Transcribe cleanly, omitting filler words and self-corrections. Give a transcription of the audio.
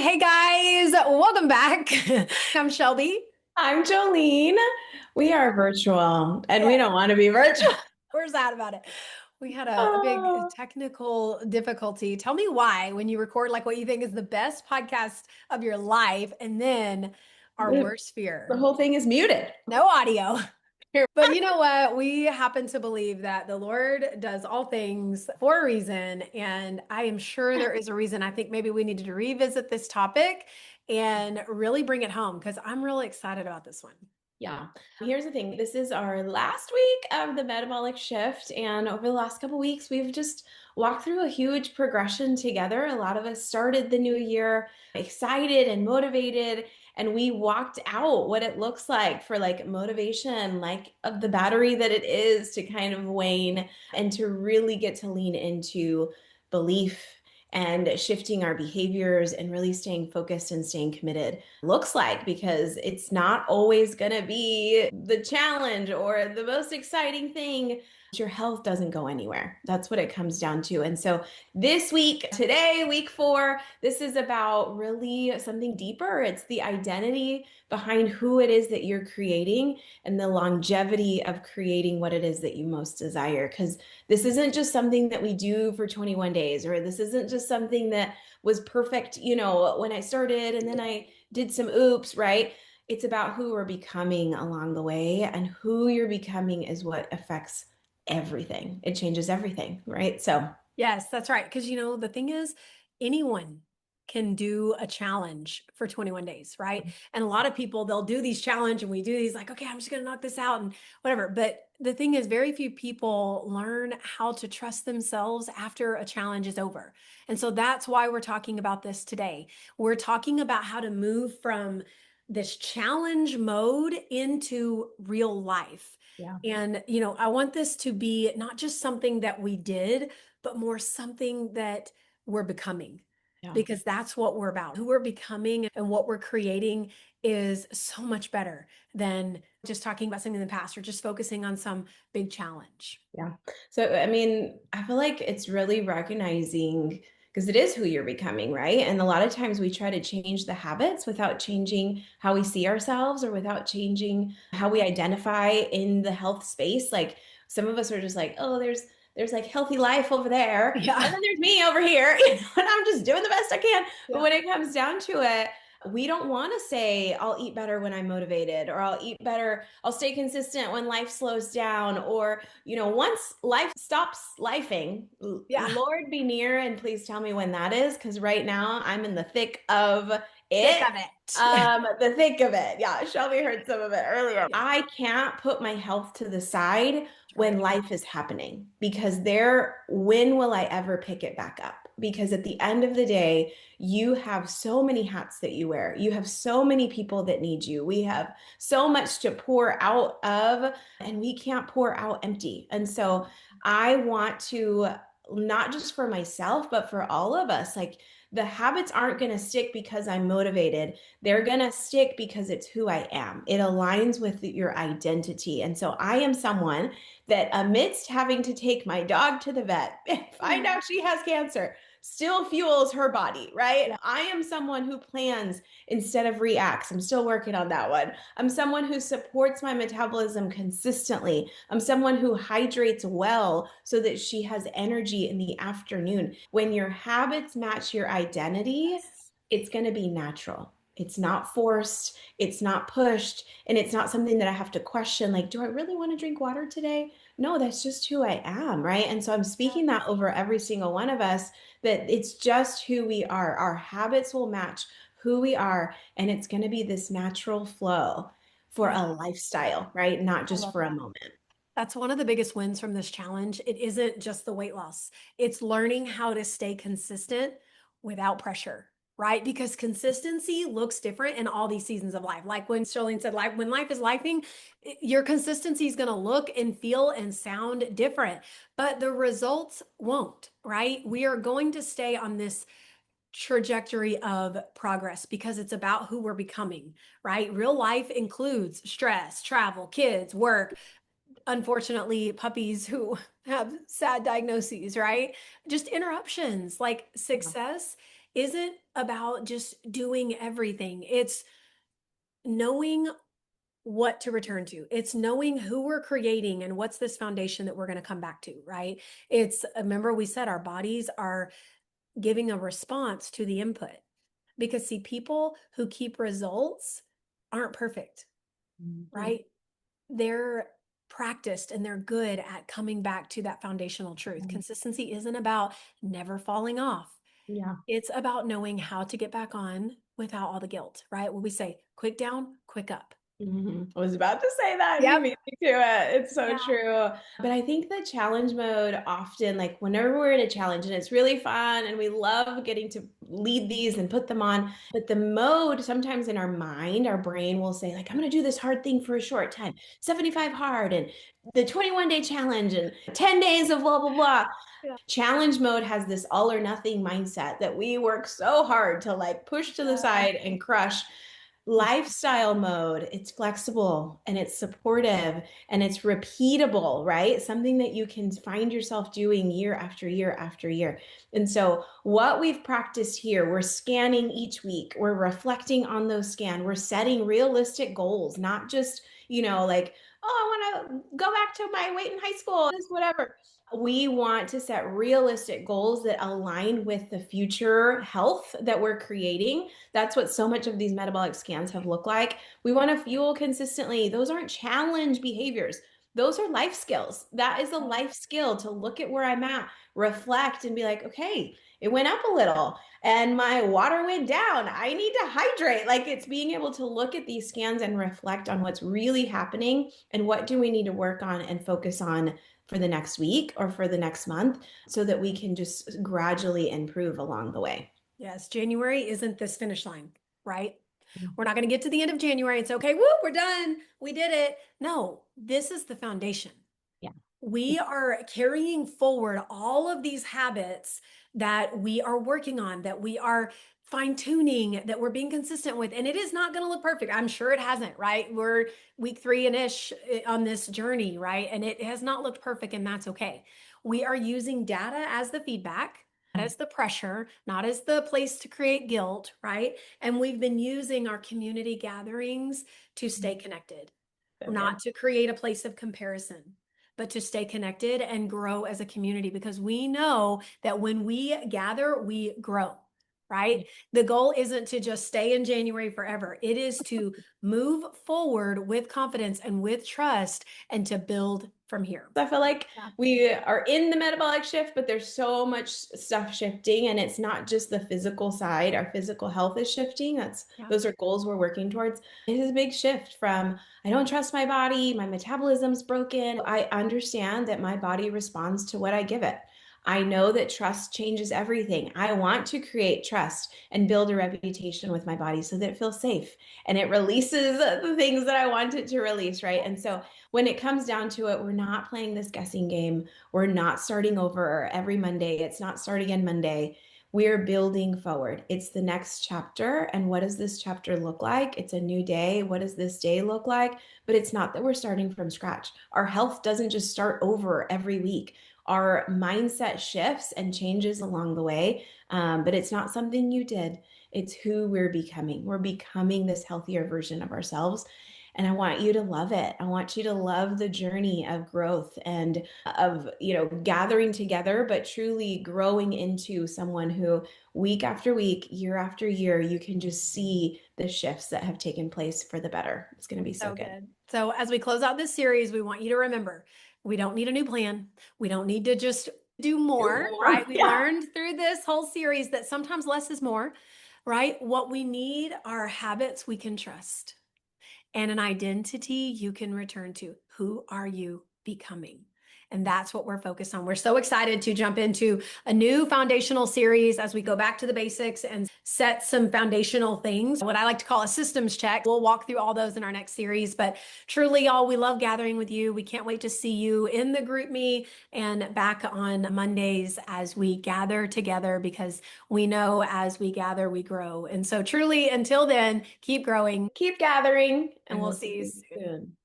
Hey guys, welcome back. I'm Shelby. I'm Jolene. We are virtual and Yeah, we don't want to be virtual. we're sad about it. We had a big Oh, technical difficulty. Tell me why when you record like what you think is the best podcast of your life and then our the, worst the fear. whole thing is muted. No audio. Here. But you know what? We happen to believe that the Lord does all things for a reason. And I am sure there is a reason. I think maybe we needed to revisit this topic and really bring it home because I'm really excited about this one. Yeah. Here's the thing. This is our last week of the metabolic shift. And over the last couple weeks, we've just walked through a huge progression together. A lot of us started the new year excited and motivated. And we walked out what it looks like for like motivation, like of the battery that it is to kind of wane and to really get to lean into belief and shifting our behaviors and really staying focused and staying committed looks like, because it's not always going to be the challenge or the most exciting thing. Your health doesn't go anywhere. That's what it comes down to. And so this week, today, week 4, this is about really something deeper. It's the identity behind who it is that you're creating and the longevity of creating what it is that you most desire. Because this isn't just something that we do for 21 days, or this isn't just something that was perfect, when I started and then I did some oops, right? It's about who we're becoming along the way, and who you're becoming is what affects everything. It changes everything, right? So, Yes, that's right. Because, the thing is, anyone can do a challenge for 21 days, right? And a lot of people, they'll do these challenge and we do these like, okay, I'm just going to knock this out and whatever. But the thing is, very few people learn how to trust themselves after a challenge is over. And so that's why we're talking about this today. We're talking about how to move from this challenge mode into real life. yeah. And, I want this to be not just something that we did, but more something that we're becoming, Yeah. because that's what we're about. Who we're becoming and what we're creating is so much better than just talking about something in the past or just focusing on some big challenge. Yeah. So, I mean, I feel like it's really recognizing, because it is who you're becoming, right? And a lot of times we try to change the habits without changing how we see ourselves or without changing how we identify in the health space. Like some of us are just like, oh, there's like healthy life over there, and Yeah. then there's me over here, and I'm just doing the best I can. But Yeah. when it comes down to it, we don't want to say, I'll eat better when I'm motivated, or I'll eat better, I'll stay consistent when life slows down, or, once life stops lifing, Yeah. Lord be near and please tell me when that is, because right now I'm in the thick of Thick it. of it. The thick of it. Yeah, Shelby heard some of it earlier. Yeah. I can't put my health to the side when Right. life is happening, because when will I ever pick it back up? Because at the end of the day, you have so many hats that you wear. You have so many people that need you. We have so much to pour out of, and we can't pour out empty. And so I want to, not just for myself, but for all of us, like, the habits aren't going to stick because I'm motivated. They're going to stick because it's who I am. It aligns with your identity. And so I am someone that, amidst having to take my dog to the vet, find out she has cancer, still fuels her body, right? Yeah. I am someone who plans instead of reacts. I'm still working on that one. I'm someone who supports my metabolism consistently. I'm someone who hydrates well so that she has energy in the afternoon. When your habits match your identity, Yes. it's going to be natural. It's not forced, it's not pushed, and it's not something that I have to question, like, do I really want to drink water today? No, that's just who I am, right? And so I'm speaking that over every single one of us, that it's just who we are. Our habits will match who we are, and it's going to be this natural flow for Yeah. a lifestyle, right? Not I just love for a that. moment. That's one of the biggest wins from this challenge. It isn't just the weight loss, it's learning how to stay consistent without pressure, right? Because consistency looks different in all these seasons of life. Like when Charlene said, like when life is lifing, your consistency is going to look and feel and sound different, but the results won't, right? We are going to stay on this trajectory of progress because it's about who we're becoming, right? Real life includes stress, travel, kids, work, unfortunately puppies who have sad diagnoses, right? Just interruptions. Like success isn't about just doing everything. It's knowing what to return to. It's knowing who we're creating and what's this foundation that we're going to come back to, right? It's, remember, we said our bodies are giving a response to the input. Because see, people who keep results aren't perfect, Mhm. right? They're practiced and they're good at coming back to that foundational truth. Mhm. Consistency isn't about never falling off. Yeah. It's about knowing how to get back on without all the guilt, right? When we say quick down, quick up. Mhm. I was about to say that, and you Yep. beat me to it. It's so Yeah. true. But I think the challenge mode often, like whenever we're in a challenge and it's really fun and we love getting to lead these and put them on, but the mode sometimes in our mind, our brain will say, like, I'm going to do this hard thing for a short time, 75 hard and the 21-day challenge and 10 days of blah, blah, blah. Yeah. Challenge mode has this all or nothing mindset that we work so hard to like push to the side and crush. Lifestyle mode, it's flexible and it's supportive and it's repeatable, right? Something that you can find yourself doing year after year after year. And so, what we've practiced here, we're scanning each week, we're reflecting on those scans, we're setting realistic goals, not just, like, oh, I want to go back to my weight in high school, this, whatever. We want to set realistic goals that align with the future health that we're creating. That's what so much of these metabolic scans have looked like. We want to fuel consistently. Those aren't challenge behaviors. Those are life skills. That is a life skill to look at where I'm at, reflect, and be like, okay, it went up a little and my water went down. I need to hydrate. Like, it's being able to look at these scans and reflect on what's really happening and what do we need to work on and focus on for the next week or for the next month so that we can just gradually improve along the way. Yes, January isn't this finish line, right? Mhm. We're not going to get to the end of January and say, okay, woo, we're done. We did it. No, this is the foundation. Yeah. We are carrying forward all of these habits that we are working on, that we are fine tuning, that we're being consistent with. And it is not going to look perfect. I'm sure it hasn't, right? We're week 3 and ish on this journey, right? And it has not looked perfect, and that's okay. We are using data as the feedback, not as the pressure, not as the place to create guilt, right? And we've been using our community gatherings to stay connected, So not good. to create a place of comparison, but to stay connected and grow as a community, because we know that when we gather, we grow, Yeah. right? The goal isn't to just stay in January forever. It is to move forward with confidence and with trust and to build from here. I feel like Yeah. we are in the metabolic shift, but there's so much stuff shifting, and it's not just the physical side. Our physical health is shifting. Yeah. Those are goals we're working towards. It is a big shift from I don't trust my body, my metabolism's broken. I understand that my body responds to what I give it. I know that trust changes everything. I want to create trust and build a reputation with my body so that it feels safe and it releases the things that I want it to release, right? And so when it comes down to it, we're not playing this guessing game. We're not starting over every Monday. It's not starting on Monday. We're building forward. It's the next chapter. And what does this chapter look like? It's a new day. What does this day look like? But it's not that we're starting from scratch. Our health doesn't just start over every week. Our mindset shifts and changes along the way. But it's not something you did. It's who we're becoming. We're becoming this healthier version of ourselves. And I want you to love it. I want you to love the journey of growth and of, gathering together, but truly growing into someone who week after week, year after year, you can just see the shifts that have taken place for the better. It's going to be so So good. good. So as we close out this series, we want you to remember, we don't need a new plan. We don't need to just do Do more, more. right? We Yeah. learned through this whole series that sometimes less is more, right? What we need are habits we can trust and an identity you can return to. Who are you becoming? And that's what we're focused on. We're so excited to jump into a new foundational series as we go back to the basics and set some foundational things, what I like to call a systems check. We'll walk through all those in our next series. But truly, y'all, we love gathering with you. We can't wait to see you in the group me and back on Mondays as we gather together, because we know as we gather, we grow. And so, truly, until then, keep growing, Keep gathering, and and we'll we'll see see you you soon. soon.